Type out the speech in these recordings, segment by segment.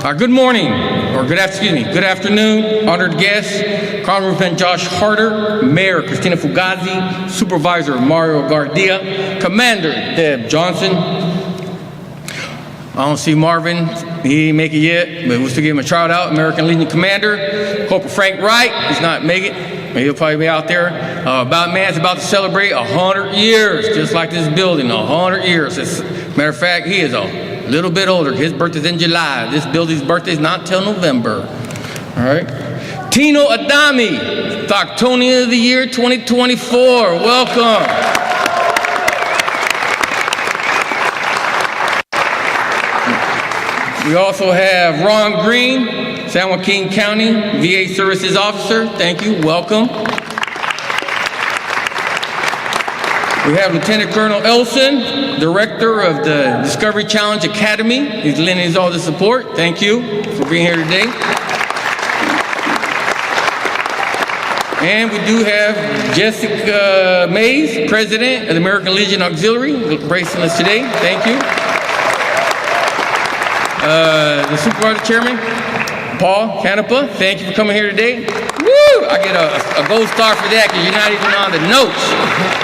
Good morning, or good afternoon, honored guests, Congressman Josh Harder, Mayor Christina Fugazi, Supervisor Mario Gardia, Commander Deb Johnson. I don't see Marvin, he didn't make it yet, but we'll still give him a shout out. American Legion Commander, Corporal Frank Wright, he's not making it, he'll probably be out there. Man's about to celebrate 100 years, just like this building, 100 years. Matter of fact, he is a little bit older. His birthday's in July. This building's birthday's not till November. All right. Tino Adami, Thoctonian of the Year 2024. Welcome. We also have Ron Green, San Joaquin County VA Services Officer. Thank you. Welcome. We have Lieutenant Colonel Elson, Director of the Discovery Challenge Academy. He's lending us all the support. Thank you for being here today. And we do have Jessica Mays, President of the American Legion Auxiliary, gracing us today. Thank you. The Supervisor Chairman, Paul Canepa, thank you for coming here today. Woo! I get a gold star for that because you're not even on the notes.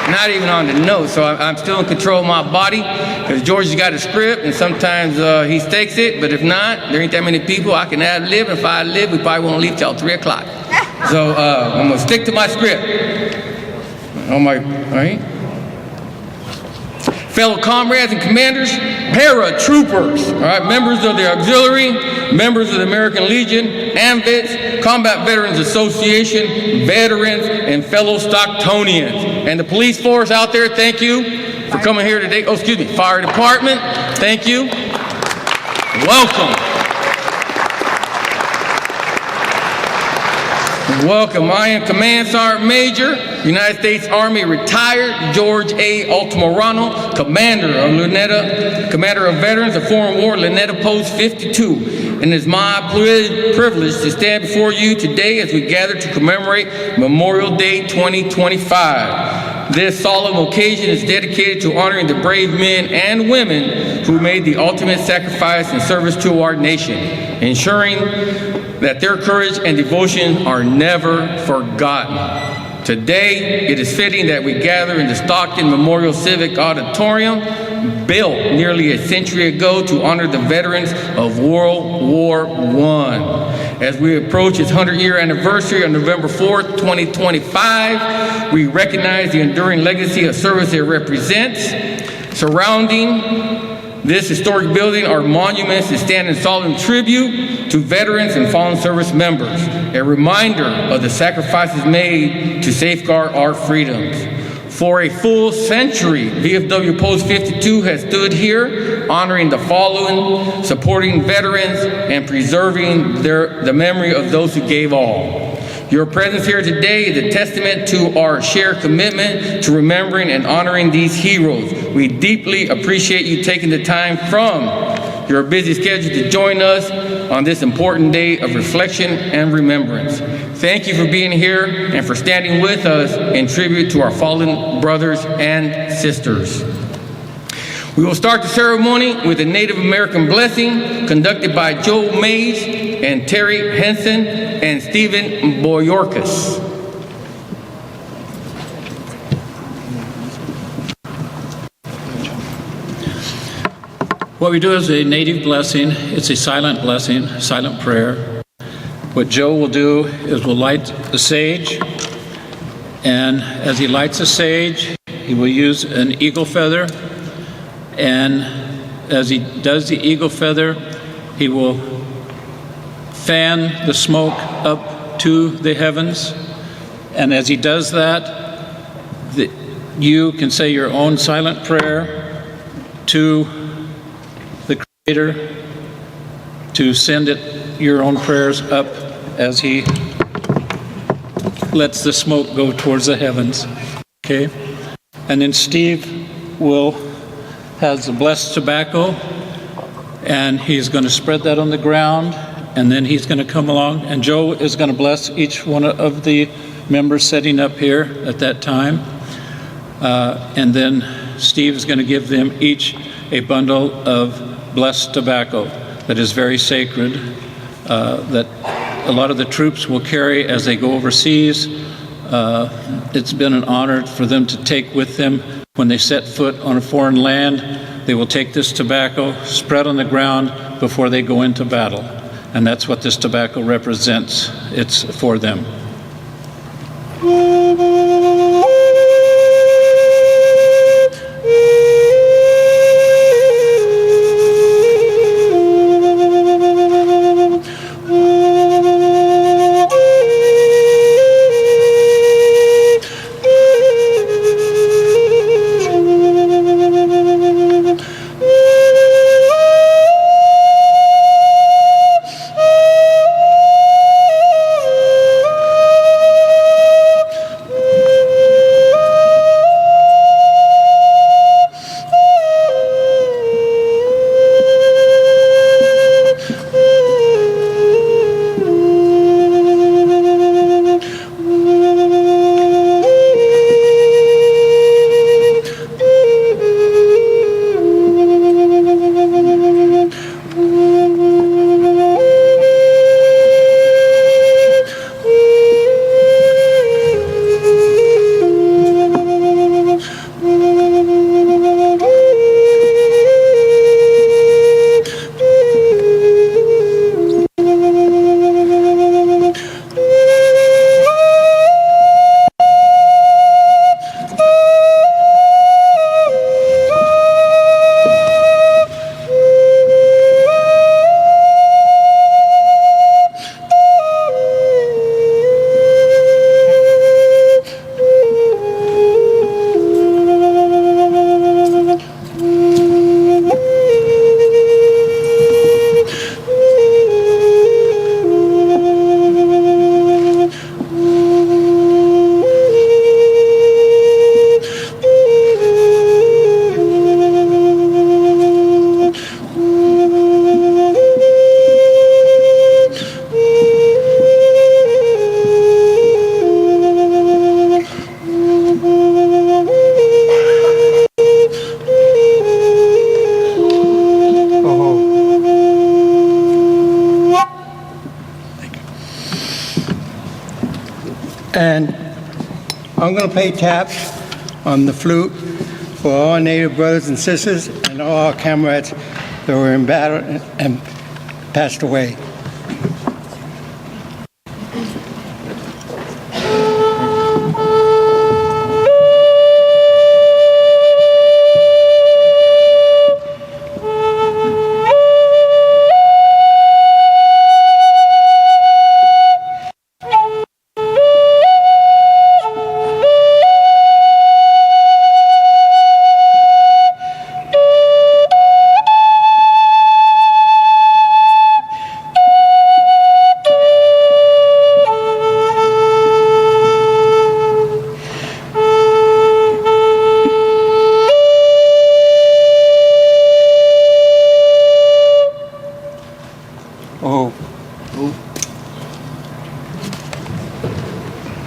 Not even on the notes. So I'm still in control of my body because George's got a script and sometimes he stakes it, but if not, there ain't that many people. I can ad-lib. If I live, we probably won't leave till 3 o'clock. So I'm going to stick to my script. All right. Fellow comrades and commanders, paratroopers, all right, members of the auxiliary, members of the American Legion, AMVETS, Combat Veterans Association, veterans, and fellow Stocktonians. And the police force out there, thank you for coming here today. Fire department, thank you. Welcome. Welcome. I am Command Sergeant Major, United States Army retired George A. Altamirano, Commander of Luneta, Commander of Veterans of Foreign War, Luneta Post 52. And it's my privilege to stand before you today as we gather to commemorate Memorial Day 2025. This solemn occasion is dedicated to honoring the brave men and women who made the ultimate sacrifice in service to our nation, ensuring that their courage and devotion are never forgotten. Today, it is fitting that we gather in the Stockton Memorial Civic Auditorium, built nearly a century ago to honor the veterans of World War I. As we approach its 100-year anniversary on November 4th, 2025, we recognize the enduring legacy of service it represents. Surrounding this historic building are monuments that stand in solemn tribute to veterans and fallen service members, a reminder of the sacrifices made to safeguard our freedoms. For a full century, VFW Post 52 has stood here, honoring the fallen, supporting veterans, and preserving the memory of those who gave all. Your presence here today is a testament to our shared commitment to remembering and honoring these heroes. We deeply appreciate you taking the time from your busy schedule to join us on this important day of reflection and remembrance. Thank you for being here and for standing with us in tribute to our fallen brothers and sisters. We will start the ceremony with a Native American blessing conducted by Joe Mays and Terry Henson and Stephen Boyorkas. What we do is a native blessing. It's a silent blessing, silent prayer. What Joe will do is we'll light the sage, and as he lights the sage, he will use an eagle feather, and as he does the eagle feather, he will fan the smoke up to the heavens, and as he does that, you can say your own silent prayer to the Creator to send your own prayers up as he lets the smoke go towards the heavens. Okay? And then Steve has the blessed tobacco, and he's going to spread that on the ground, and then he's going to come along, and Joe is going to bless each one of the members sitting up here at that time. And then Steve is going to give them each a bundle of blessed tobacco. that is very sacred, that a lot of the troops will carry as they go overseas. It's been an honor for them to take with them when they set foot on a foreign land. They will take this tobacco, spread on the ground before they go into battle. And that's what this tobacco represents. It's for them. And I'm going to play taps on the flute for all Native brothers and sisters and all our comrades that were in battle and passed away.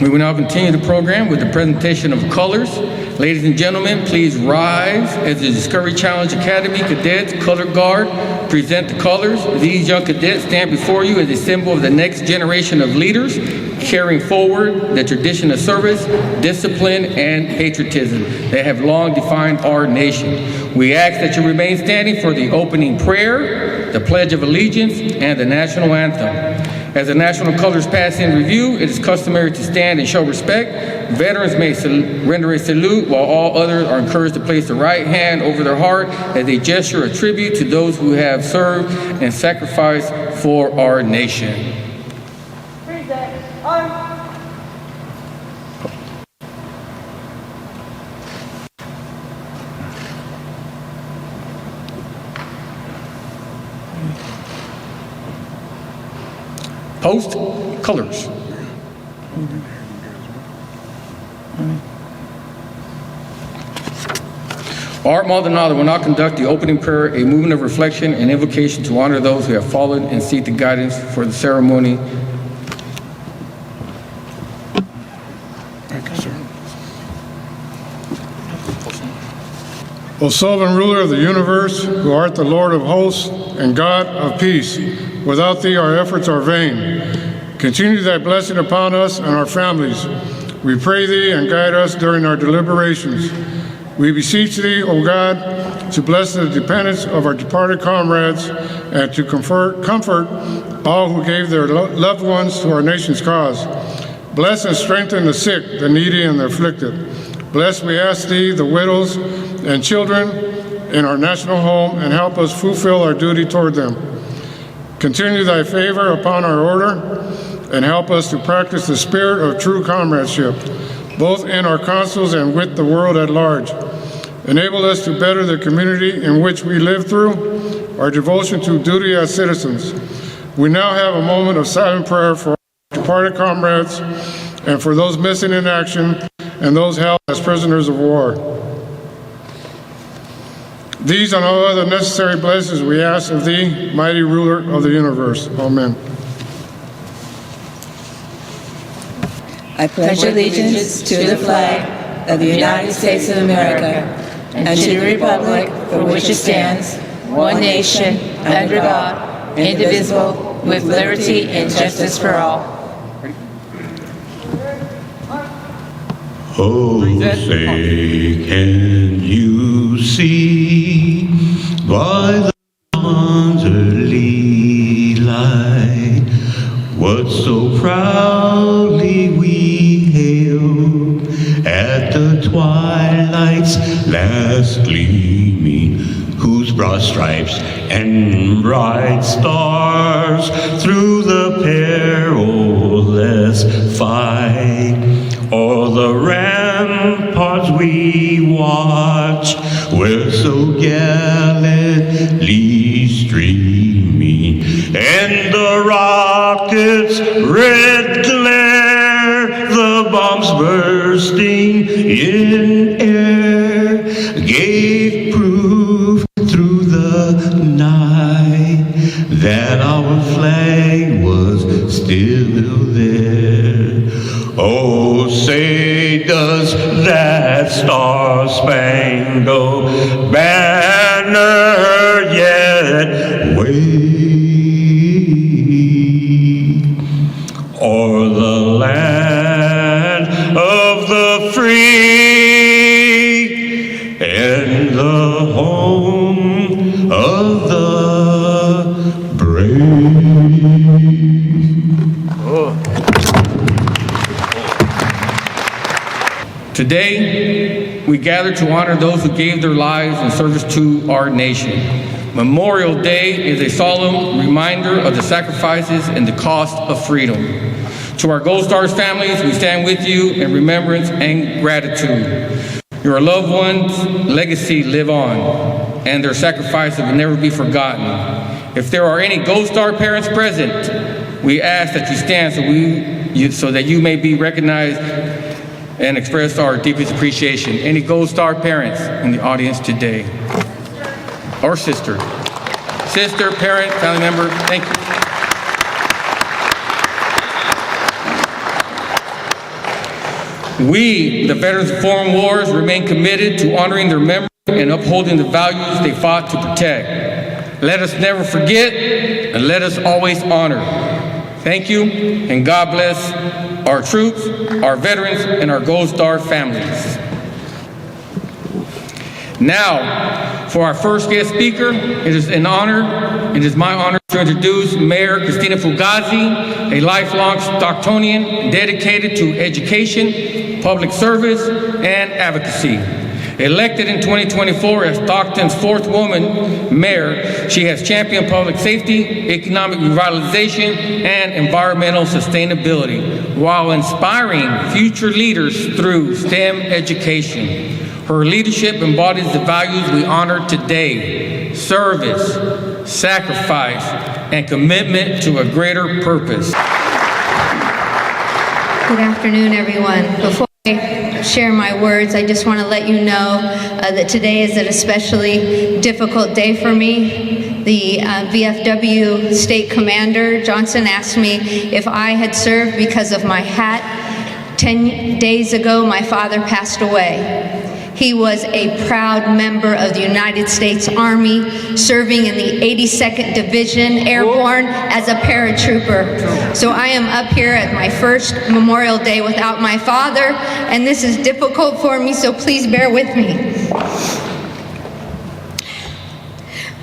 We will now continue the program with the presentation of colors. Ladies and gentlemen, please rise as the Discovery Challenge Academy Cadets Color Guard present the colors. These young cadets stand before you as a symbol of the next generation of leaders, carrying forward the tradition of service, discipline, and patriotism that have long defined our nation. We ask that you remain standing for the opening prayer, the Pledge of Allegiance, and the national anthem. As the national colors pass in review, it is customary to stand and show respect. Veterans may render a salute, while all others are encouraged to place the right hand over their heart as a gesture of tribute to those who have served and sacrificed for our nation. Post colors. Art Maldonado will now conduct the opening prayer, a movement of reflection and invocation to honor those who have fallen and seek the guidance for the ceremony. O sovereign ruler of the universe, who art the Lord of hosts and God of peace, without thee our efforts are vain. Continue thy blessing upon us and our families. We pray thee and guide us during our deliberations. We beseech thee, O God, to bless the dependents of our departed comrades and to comfort all who gave their loved ones to our nation's cause. Bless and strengthen the sick, the needy, and the afflicted. Bless, we ask thee, the widows and children in our national home, and help us fulfill our duty toward them. Continue thy favor upon our order, and help us to practice the spirit of true comradeship, both in our councils and with the world at large. Enable us to better the community in which we live through our devotion to duty as citizens. We now have a moment of silent prayer for our departed comrades and for those missing in action and those held as prisoners of war. These and all other necessary blessings we ask of thee, mighty ruler of the universe. Amen. I pledge allegiance to the flag of the United States of America and to the republic for which it stands, one nation, under God, indivisible, with liberty and justice for all. Oh, say, can you see by the dawn's early light what so proudly we hailed at the twilight's last gleaming, whose broad stripes and bright stars through the perilous fight o'er the ramparts we watch were so gallantly streaming, and the rockets' red glare, the bombs bursting in air, gave proof through the night that our flag was still there. Oh, say does that star-spangled banner yet wave o'er the land of the free and the home of the brave? Today, we gather to honor those who gave their lives in service to our nation. Memorial Day is a solemn reminder of the sacrifices and the cost of freedom. To our Gold Stars families, we stand with you in remembrance and gratitude. Your loved ones' legacy live on, and their sacrifices will never be forgotten. If there are any Gold Star parents present, we ask that you stand so that you may be recognized and express our deepest appreciation. Any Gold Star parents in the audience today? Or sister, parent, family member, thank you. We, the veterans of foreign wars, remain committed to honoring their memory and upholding the values they fought to protect. Let us never forget, and let us always honor. Thank you, and God bless our troops, our veterans, and our Gold Star families. Now, for our first guest speaker, it is my honor to introduce Mayor Cristina Fugazi, a lifelong Stocktonian dedicated to education, public service, and advocacy. Elected in 2024 as Stockton's fourth woman mayor, she has championed public safety, economic revitalization, and environmental sustainability, while inspiring future leaders through STEM education. Her leadership embodies the values we honor today: service, sacrifice, and commitment to a greater purpose. Good afternoon, everyone. Before I share my words, I just want to let you know that today is an especially difficult day for me. The VFW State Commander Johnson asked me if I had served because of my hat. 10 days ago, my father passed away. He was a proud member of the United States Army, serving in the 82nd Division Airborne as a paratrooper. So I am up here at my first Memorial Day without my father, and this is difficult for me, so please bear with me.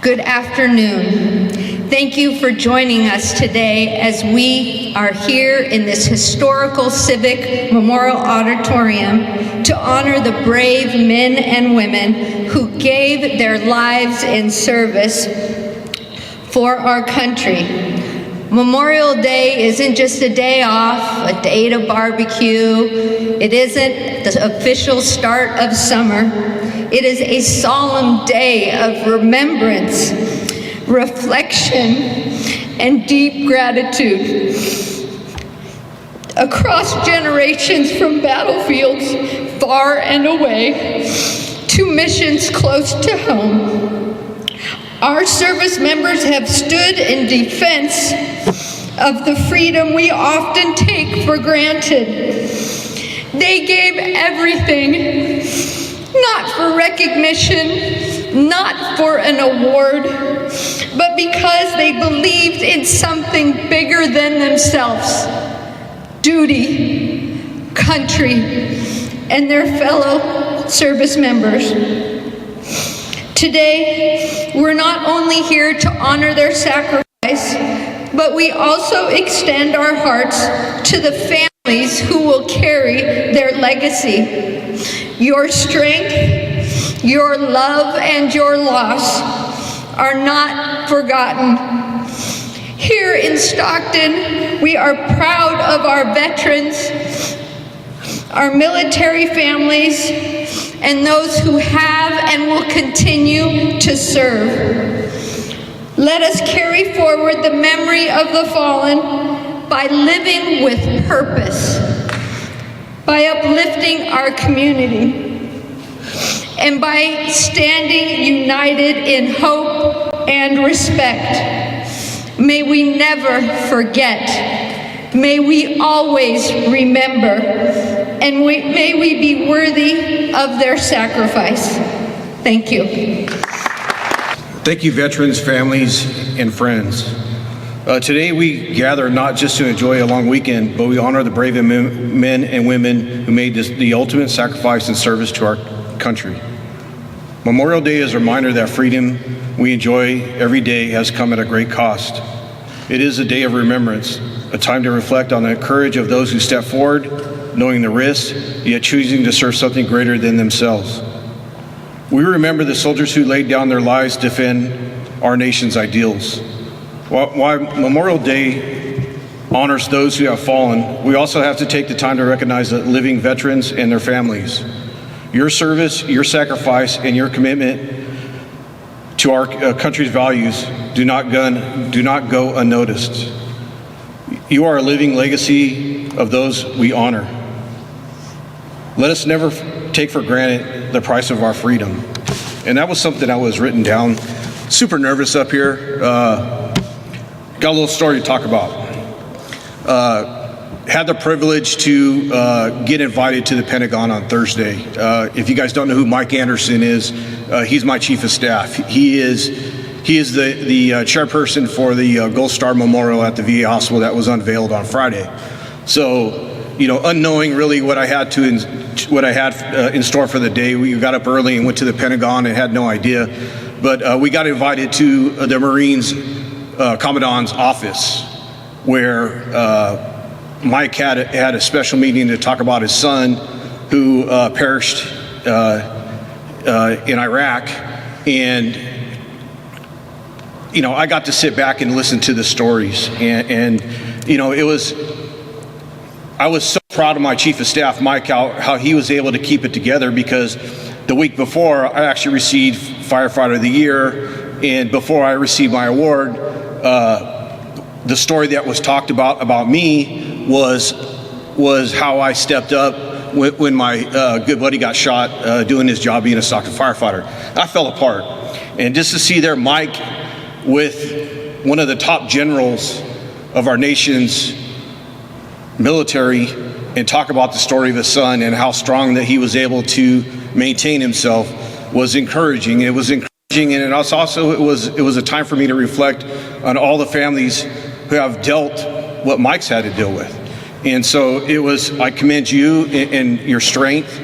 Good afternoon. Thank you for joining us today as we are here in this historical civic memorial auditorium to honor the brave men and women who gave their lives in service for our country. Memorial Day isn't just a day off, a day to barbecue. It isn't the official start of summer. It is a solemn day of remembrance, reflection, and deep gratitude. Across generations, from battlefields far and away to missions close to home, our service members have stood in defense of the freedom we often take for granted. They gave everything, not for recognition, not for an award, but because they believed in something bigger than themselves: duty, country, and their fellow service members. Today, we're not only here to honor their sacrifice, but we also extend our hearts to the families who will carry their legacy. Your strength, your love, and your loss are not forgotten. Here in Stockton, we are proud of our veterans, our military families, and those who have and will continue to serve. Let us carry forward the memory of the fallen by living with purpose, by uplifting our community, and by standing united in hope and respect. May we never forget. May we always remember, and may we be worthy of their sacrifice. Thank you. Thank you, veterans, families, and friends. Today we gather not just to enjoy a long weekend, but we honor the brave men and women who made the ultimate sacrifice and service to our country. Memorial Day is a reminder that freedom we enjoy every day has come at a great cost. It is a day of remembrance, a time to reflect on the courage of those who step forward, knowing the risks, yet choosing to serve something greater than themselves. We remember the soldiers who laid down their lives to defend our nation's ideals. While Memorial Day honors those who have fallen, we also have to take the time to recognize the living veterans and their families. Your service, your sacrifice, and your commitment to our country's values do not go unnoticed. You are a living legacy of those we honor. Let us never take for granted the price of our freedom. And that was something that was written down. Super nervous up here. Got a little story to talk about. Had the privilege to get invited to the Pentagon on Thursday. If you guys don't know who Mike Anderson is, he's my chief of staff. He is the chairperson for the Gold Star Memorial at the VA hospital that was unveiled on Friday. So, unknowing really what I had in store for the day, we got up early and went to the Pentagon and had no idea. But we got invited to the Marines Commandant's office, where Mike had a special meeting to talk about his son who perished in Iraq. And I got to sit back and listen to the stories, and I was so proud of my chief of staff, Mike, how he was able to keep it together, because the week before I actually received Firefighter of the Year, and before I received my award, the story that was talked about me was how I stepped up when my good buddy got shot doing his job being a Stockton firefighter. I fell apart, and just to see there Mike with one of the top generals of our nation's military and talk about the story of his son and how strong that he was able to maintain himself was encouraging. It was encouraging, and it was a time for me to reflect on all the families who have dealt what Mike's had to deal with. And so I commend you and your strength,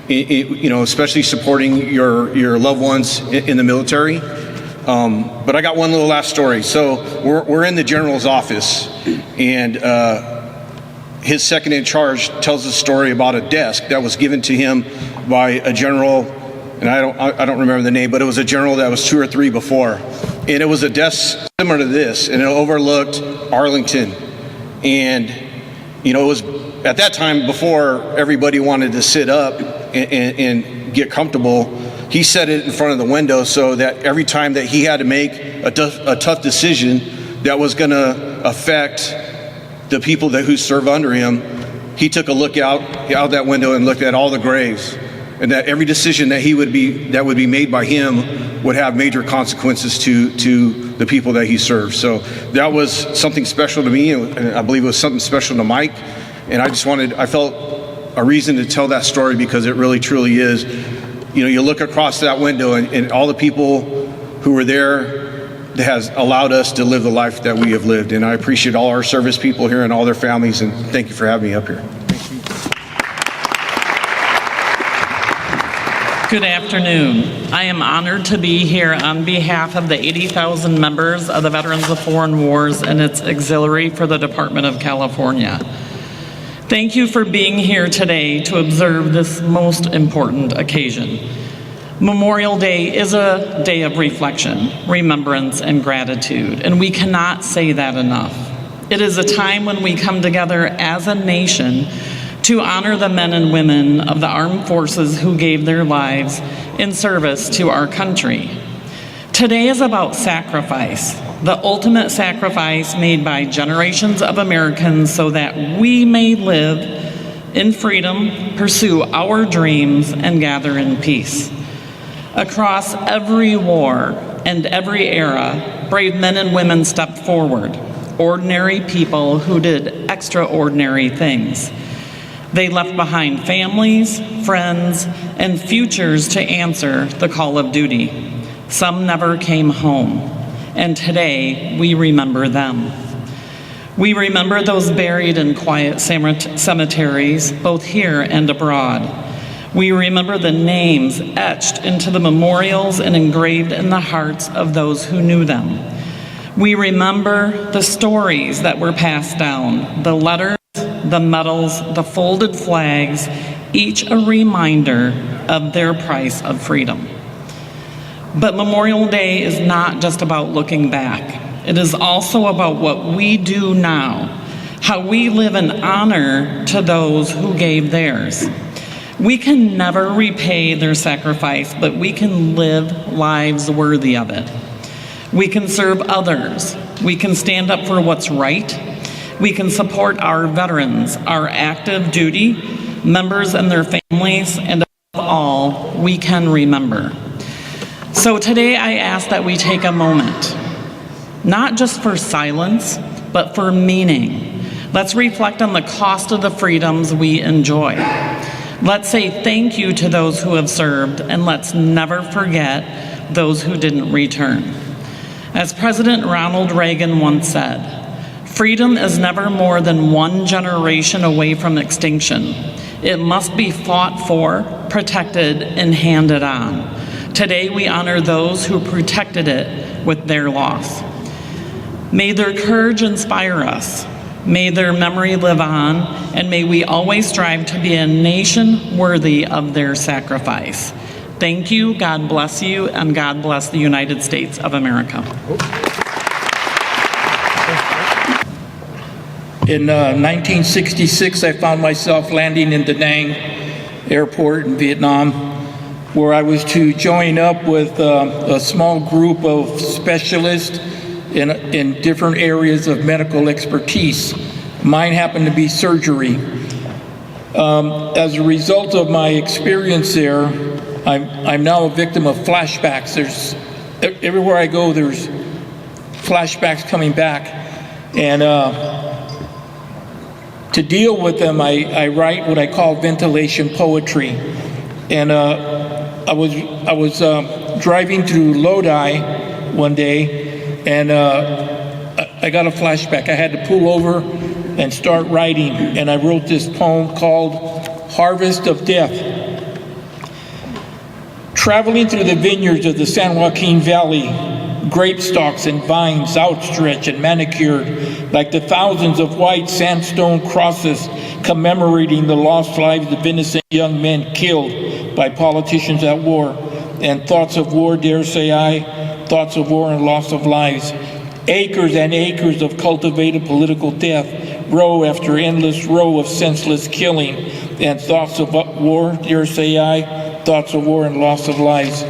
especially supporting your loved ones in the military. But I got one little last story. So we're in the general's office, and his second in charge tells a story about a desk that was given to him by a general, and I don't remember the name, but it was a general that was 2 or 3 before, and it was a desk similar to this, and it overlooked Arlington, and it was at that time before everybody wanted to sit up and get comfortable. He set it in front of the window so that every time that he had to make a tough decision that was going to affect the people who serve under him, he took a look out that window and looked at all the graves, and that every decision that would be made by him would have major consequences to the people that he served. So that was something special to me, and I believe it was something special to Mike. And I felt a reason to tell that story because it really truly is. You look across that window and all the people who were there that has allowed us to live the life that we have lived. And I appreciate all our service people here and all their families, and thank you for having me up here. Good afternoon. I am honored to be here on behalf of the 80,000 members of the Veterans of Foreign Wars and its auxiliary for the Department of California. Thank you for being here today to observe this most important occasion. Memorial Day is a day of reflection, remembrance, and gratitude, and we cannot say that enough. It is a time when we come together as a nation to honor the men and women of the armed forces who gave their lives in service to our country. Today is about sacrifice, the ultimate sacrifice made by generations of Americans so that we may live in freedom, pursue our dreams, and gather in peace. Across every war and every era, brave men and women stepped forward, ordinary people who did extraordinary things. They left behind families, friends, and futures to answer the call of duty. Some never came home, and today we remember them. We remember those buried in quiet cemeteries, both here and abroad. We remember the names etched into the memorials and engraved in the hearts of those who knew them. We remember the stories that were passed down, the letters, the medals, the folded flags, each a reminder of their price of freedom. But Memorial Day is not just about looking back. It is also about what we do now, how we live in honor to those who gave theirs. We can never repay their sacrifice, but we can live lives worthy of it. We can serve others. We can stand up for what's right. We can support our veterans, our active duty members and their families, and above all, we can remember. So today I ask that we take a moment, not just for silence, but for meaning. Let's reflect on the cost of the freedoms we enjoy. Let's say thank you to those who have served, and let's never forget those who didn't return. As President Ronald Reagan once said, freedom is never more than one generation away from extinction. It must be fought for, protected, and handed on. Today we honor those who protected it with their loss. May their courage inspire us. May their memory live on, and may we always strive to be a nation worthy of their sacrifice. Thank you, God bless you, and God bless the United States of America. In 1966, I found myself landing in Da Nang Airport in Vietnam, where I was to join up with a small group of specialists in different areas of medical expertise. Mine happened to be surgery. As a result of my experience there, I'm now a victim of flashbacks. Everywhere I go, there's flashbacks coming back. And to deal with them, I write what I call ventilation poetry. And I was driving through Lodi one day, and I got a flashback. I had to pull over and start writing, and I wrote this poem called Harvest of Death. Traveling through the vineyards of the San Joaquin Valley, grape stalks and vines outstretched and manicured like the thousands of white sandstone crosses commemorating the lost lives of innocent young men killed by politicians at war. And thoughts of war, dare say I, thoughts of war and loss of lives. Acres and acres of cultivated political death, row after endless row of senseless killing, and thoughts of war, dare say I, thoughts of war and loss of lives.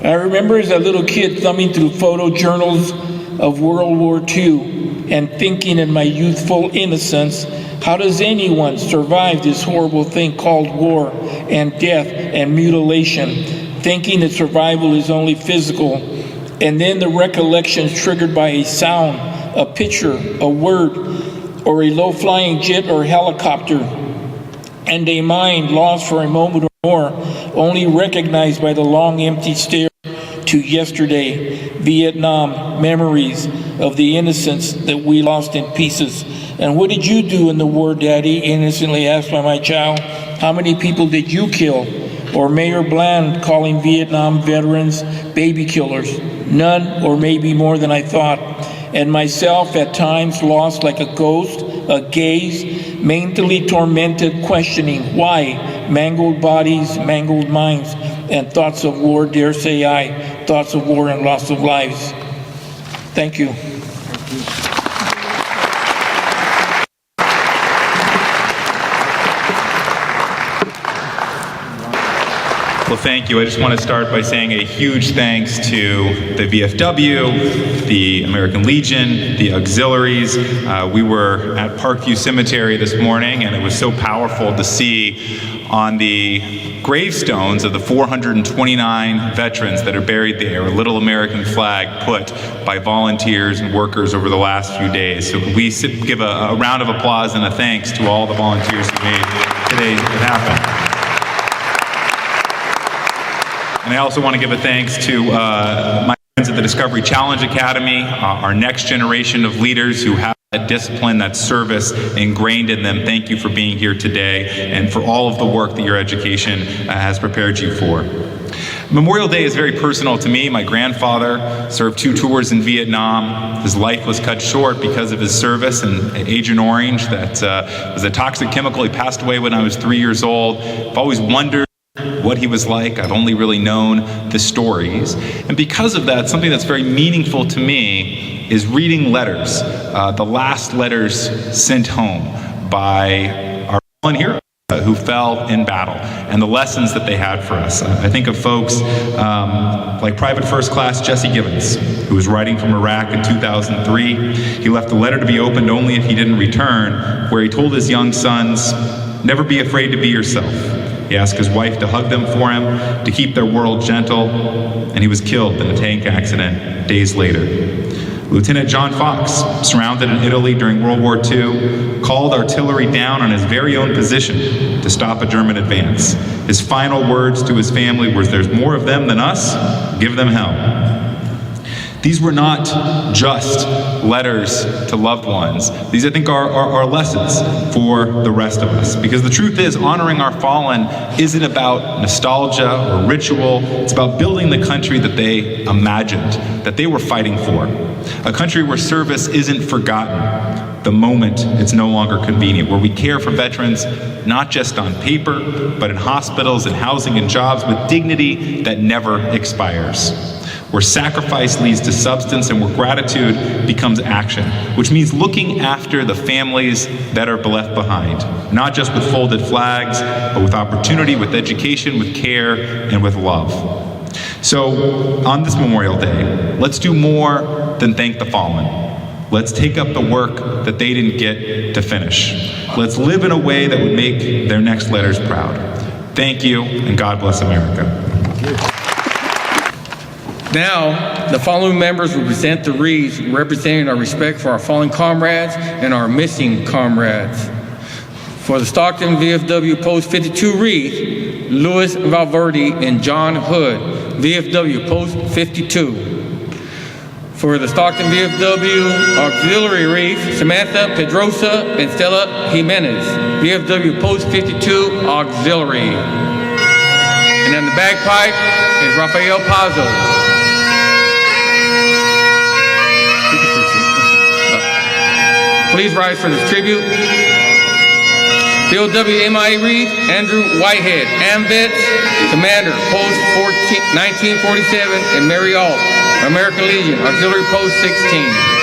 I remember as a little kid thumbing through photojournals of World War II and thinking in my youthful innocence, how does anyone survive this horrible thing called war and death and mutilation, thinking that survival is only physical? And then the recollections triggered by a sound, a picture, a word, or a low-flying jet or helicopter, and a mind lost for a moment or more, only recognized by the long empty stare to yesterday, Vietnam, memories of the innocence that we lost in pieces. And what did you do in the war, Daddy? Innocently asked by my child. How many people did you kill? Or Mayor Bland calling Vietnam veterans baby killers. None, or maybe more than I thought. And myself at times lost like a ghost, a gaze, mentally tormented, questioning why, mangled bodies, mangled minds, and thoughts of war, dare say I, thoughts of war and loss of lives. Thank you. Well, thank you. I just want to start by saying a huge thanks to the VFW, the American Legion, the auxiliaries. We were at Parkview Cemetery this morning, and it was so powerful to see on the gravestones of the 429 veterans that are buried there a little American flag put by volunteers and workers over the last few days. So we give a round of applause and a thanks to all the volunteers who made today happen. And I also want to give a thanks to my friends at the Discovery Challenge Academy, our next generation of leaders who have that discipline, that service ingrained in them. Thank you for being here today and for all of the work that your education has prepared you for. Memorial Day is very personal to me. My grandfather served 2 tours in Vietnam. His life was cut short because of his service in Agent Orange. That was a toxic chemical. He passed away when I was 3 years old. I've always wondered what he was like. I've only really known the stories. And because of that, something that's very meaningful to me is reading letters, the last letters sent home by our fallen heroes who fell in battle, and the lessons that they had for us. I think of folks like Private First Class Jesse Gibbons, who was writing from Iraq in 2003. He left the letter to be opened only if he didn't return, where he told his young sons, never be afraid to be yourself. He asked his wife to hug them for him, to keep their world gentle, and he was killed in a tank accident days later. Lieutenant John Fox, surrounded in Italy during World War II, called artillery down on his very own position to stop a German advance. His final words to his family were, "There's more of them than us, give them hell." These were not just letters to loved ones. These, I think, are lessons for the rest of us. Because the truth is, honoring our fallen isn't about nostalgia or ritual. It's about building the country that they imagined, that they were fighting for. A country where service isn't forgotten the moment it's no longer convenient, where we care for veterans not just on paper, but in hospitals and housing and jobs with dignity that never expires. Where sacrifice leads to substance and where gratitude becomes action, which means looking after the families that are left behind, not just with folded flags, but with opportunity, with education, with care, and with love. So on this Memorial Day, let's do more than thank the fallen. Let's take up the work that they didn't get to finish. Let's live in a way that would make their next letters proud. Thank you, and God bless America. Now, the following members will present the wreaths representing our respect for our fallen comrades and our missing comrades. For the Stockton VFW Post 52 wreath, Louis Valverde and John Hood, VFW Post 52. For the Stockton VFW Auxiliary Reef, Samantha Pedrosa and Stella Jimenez, VFW Post 52 Auxiliary. And then the bagpipe is Rafael Pazzo. Please rise for this tribute. POW MIA Reef, Andrew Whitehead, AMVETS, Commander, Post 1947, and Mary Alt, American Legion, Auxiliary Post 16.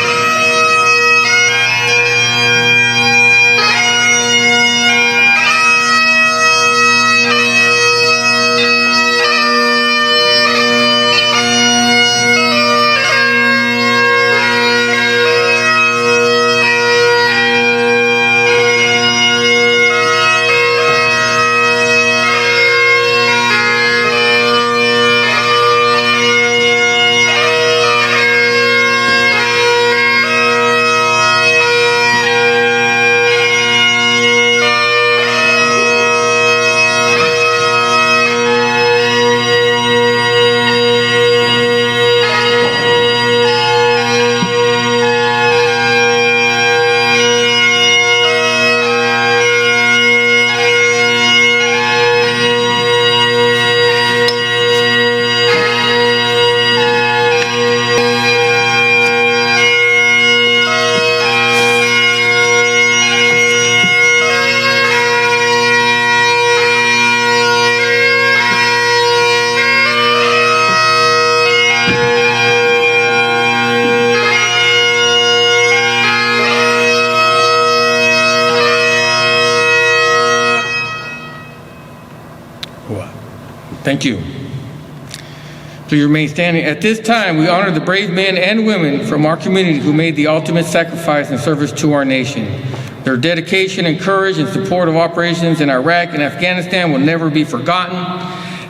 Thank you. Please remain standing. At this time, we honor the brave men and women from our community who made the ultimate sacrifice in service to our nation. Their dedication and courage in support of operations in Iraq and Afghanistan will never be forgotten.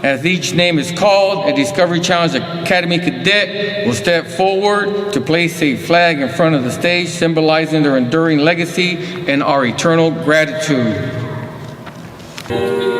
As each name is called, a Discovery Challenge Academy cadet will step forward to place a flag in front of the stage, symbolizing their enduring legacy and our eternal gratitude. For